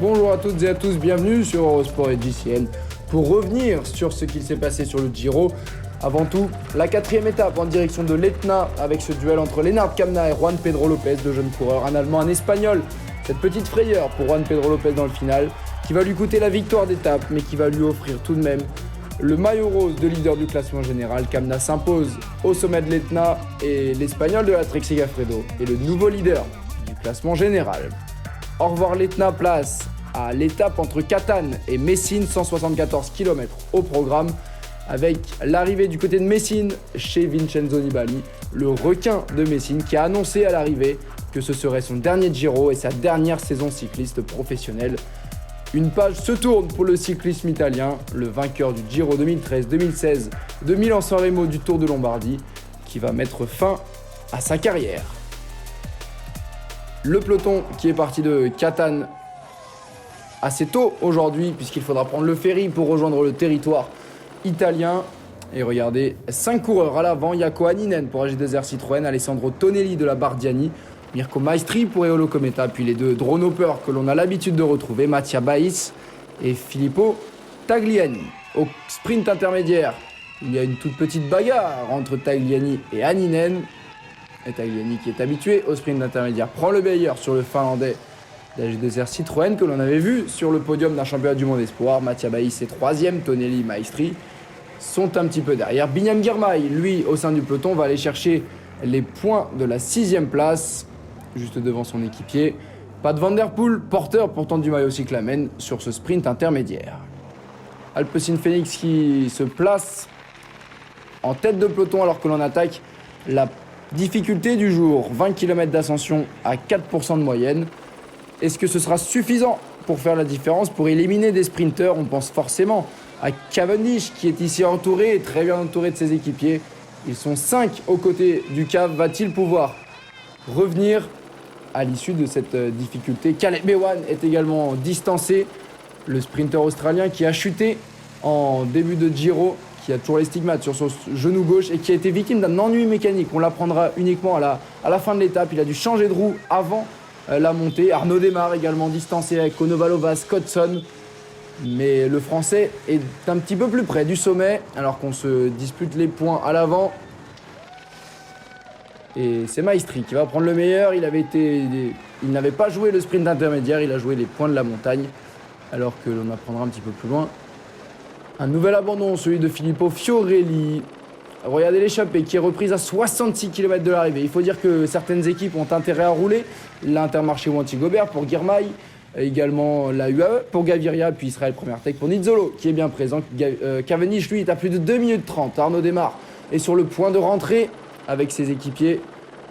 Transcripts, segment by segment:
Bonjour à toutes et à tous, bienvenue sur Eurosport et JCN pour revenir sur ce qu'il s'est passé sur le Giro. Avant tout, la 4e étape en direction de l'Etna avec ce duel entre Lennart Kämna et Juan Pedro Lopez, deux jeunes coureurs, un Allemand, un Espagnol. Cette petite frayeur pour Juan Pedro Lopez dans le final qui va lui coûter la victoire d'étape mais qui va lui offrir tout de même le maillot rose de leader du classement général. Kämna s'impose au sommet de l'Etna et l'Espagnol de la Trek Segafredo est le nouveau leader du classement général. Au revoir l'Etna, place à l'étape entre Catane et Messine, 174 km au programme, avec l'arrivée du côté de Messine chez Vincenzo Nibali, le requin de Messine qui a annoncé à l'arrivée que ce serait son dernier Giro et sa dernière saison cycliste professionnelle. Une page se tourne pour le cyclisme italien, le vainqueur du Giro 2013, 2016, de Milan-San Remo du Tour de Lombardie, qui va mettre fin à sa carrière. Le peloton qui est parti de Catane assez tôt aujourd'hui, puisqu'il faudra prendre le ferry pour rejoindre le territoire italien. Et regardez, 5 coureurs à l'avant, Jaakko Hänninen pour AG2R Citroën, Alessandro Tonelli de la Bardiani, Mirko Maestri pour Eolo Kometa, puis les deux drone hoppers que l'on a l'habitude de retrouver, Mattia Bais et Filippo Tagliani. Au sprint intermédiaire, il y a une toute petite bagarre entre Tagliani et Hänninen. Et Tagliani, qui est habitué au sprint intermédiaire, prend le meilleur sur le Finlandais d'AG2R Citroën que l'on avait vu sur le podium d'un championnat du monde espoir. Mattia Bais est 3e, Tonelli, Maestri sont un petit peu derrière. Binyam Girmay, lui, au sein du peloton, va aller chercher les points de la 6e place, juste devant son équipier. Pat Van Der Poel, porteur pourtant du maillot cyclamen, sur ce sprint intermédiaire. Alpecin Phoenix qui se place en tête de peloton alors que l'on attaque la difficulté du jour, 20 km d'ascension à 4% de moyenne. Est-ce que ce sera suffisant pour faire la différence, pour éliminer des sprinteurs? On pense forcément à Cavendish qui est ici entouré, très bien entouré de ses équipiers. Ils sont 5 aux côtés du Cav. Va-t-il pouvoir revenir à l'issue de cette difficulté? Caleb Ewan est également distancé, le sprinter australien qui a chuté en début de Giro, qui a toujours les stigmates sur son genou gauche et qui a été victime d'un ennui mécanique. On l'apprendra uniquement à la fin de l'étape. Il a dû changer de roue avant la montée. Arnaud Démare également distancé avec Konovalova, Scottson. Mais le Français est un petit peu plus près du sommet alors qu'on se dispute les points à l'avant. Et c'est Maestri qui va prendre le meilleur. Il n'avait pas joué le sprint intermédiaire, il a joué les points de la montagne. Alors que l'on apprendra un petit peu plus loin un nouvel abandon, celui de Filippo Fiorelli. Regardez l'échappée qui est reprise à 66 km de l'arrivée. Il faut dire que certaines équipes ont intérêt à rouler. L'Intermarché Wanty-Gobert pour Girmay, également la UAE pour Gaviria, puis Israël Première Tech pour Nizzolo qui est bien présent. Cavendish, lui, est à plus de 2 minutes 30. Arnaud Démare est sur le point de rentrer avec ses équipiers.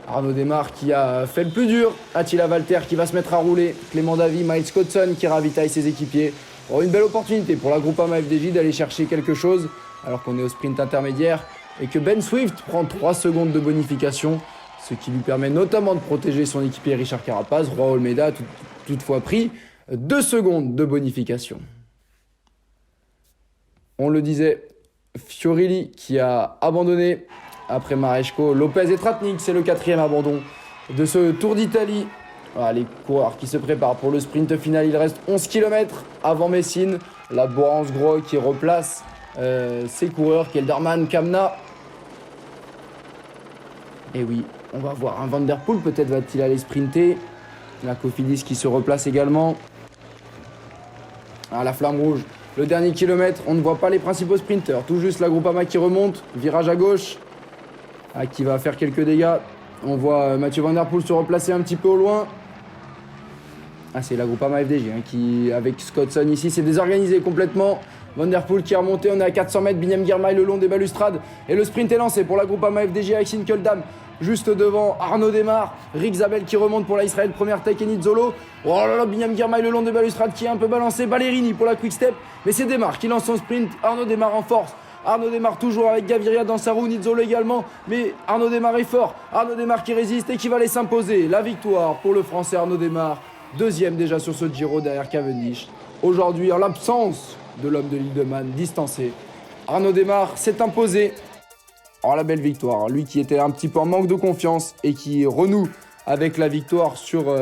Arnaud Démare qui a fait le plus dur. Attila Valter qui va se mettre à rouler. Clément Davy, Miles Scottson qui ravitaille ses équipiers. Une belle opportunité pour la Groupama FDJ d'aller chercher quelque chose alors qu'on est au sprint intermédiaire et que Ben Swift prend 3 secondes de bonification, ce qui lui permet notamment de protéger son équipier Richard Carapaz. Roi Olmedo a toutefois pris 2 secondes de bonification. On le disait, Fiorelli qui a abandonné après Maresco. Lopez et Tratnik, c'est le 4e abandon de ce Tour d'Italie. Voilà, les coureurs qui se préparent pour le sprint final. Il reste 11 km avant Messine. La Borans-Gros qui replace ses coureurs, Kelderman, Kämna. Et oui, on va voir un Van Der Poel, peut-être va-t-il aller sprinter. La Cofidis qui se replace également. Ah, la flamme rouge. Le dernier kilomètre, on ne voit pas les principaux sprinteurs. Tout juste la Groupama qui remonte. Virage à gauche. Qui va faire quelques dégâts. On voit Mathieu Van Der Poel se replacer un petit peu au loin. C'est la Groupama FDJ qui, avec Scottson ici, s'est désorganisé complètement. Van Der Poel qui est remonté, on est à 400 mètres. Binyam Girmay le long des balustrades. Et le sprint est lancé pour la Groupama FDJ avec Sinkeldam. Juste devant Arnaud Démare. Rick Zabel qui remonte pour la Israël Première Tech et Nizzolo. Oh là là, Binyam Girmay le long des balustrades qui est un peu balancé. Ballerini pour la Quick Step. Mais c'est Démare qui lance son sprint. Arnaud Démare en force. Arnaud Démare toujours avec Gaviria dans sa roue, Nizzolo également, mais Arnaud Démare est fort. Arnaud Démare qui résiste et qui va aller s'imposer. La victoire pour le Français Arnaud Démare, 2e déjà sur ce Giro derrière Cavendish. Aujourd'hui, en l'absence de l'homme de l'île de Man, distancé, Arnaud Démare s'est imposé. Oh, la belle victoire, lui qui était un petit peu en manque de confiance et qui renoue avec la victoire sur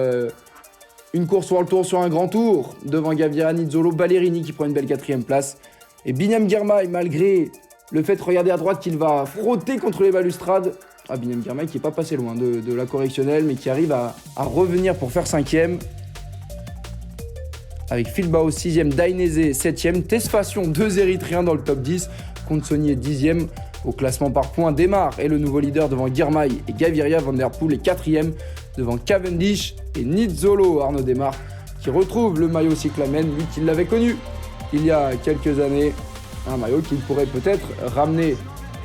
Une course World Tour sur un grand tour, devant Gaviria, Nizzolo, Ballerini qui prend une belle 4e place. Et Binyam Girmay, malgré le fait de regarder à droite qu'il va frotter contre les balustrades. Binyam Girmay qui n'est pas passé loin de la correctionnelle, mais qui arrive à revenir pour faire 5e. Avec Filbao 6e, Dainese 7e, Tesfation 2 Érythréens dans le top 10. Consoni est 10e. Au classement par points, Démarre est le nouveau leader devant Girmay et Gaviria. Van Der Poel est 4e devant Cavendish et Nizzolo. Arnaud Démarre qui retrouve le maillot cyclamen, lui qui l'avait connu il y a quelques années. Un maillot qu'il pourrait peut-être ramener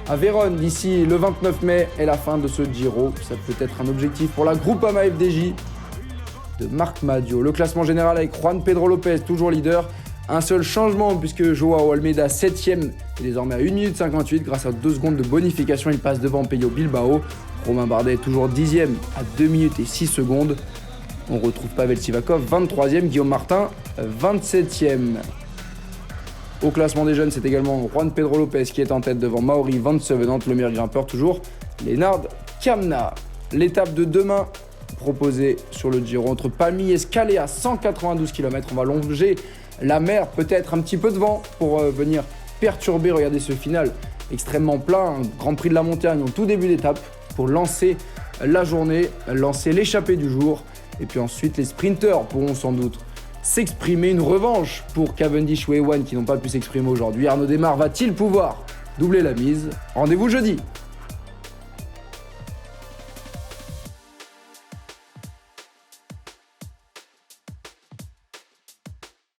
à Vérone d'ici le 29 mai et la fin de ce Giro. Ça peut être un objectif pour la Groupama FDJ de Marc Madio. Le classement général avec Juan Pedro Lopez, toujours leader. Un seul changement puisque Joao Almeida 7e est désormais à 1 minute 58 grâce à 2 secondes de bonification. Il passe devant Pello Bilbao. Romain Bardet est toujours 10e à 2 minutes et 6 secondes. On retrouve Pavel Sivakov 23e, Guillaume Martin 27e. Au classement des jeunes, c'est également Juan Pedro Lopez qui est en tête devant Mauri Van Sevenant, le meilleur grimpeur toujours, Lennard Kamna. L'étape de demain proposée sur le Giro entre Pagny et Scalea, 192 km. On va longer la mer, peut-être un petit peu de vent pour venir perturber. Regardez ce final extrêmement plat, un Grand Prix de la Montagne au tout début d'étape pour lancer la journée, lancer l'échappée du jour. Et puis ensuite, les sprinteurs pourront sans doute s'exprimer. Une revanche pour Cavendish ou Ewan qui n'ont pas pu s'exprimer aujourd'hui. Arnaud Démarre va-t-il pouvoir doubler la mise? Rendez-vous jeudi.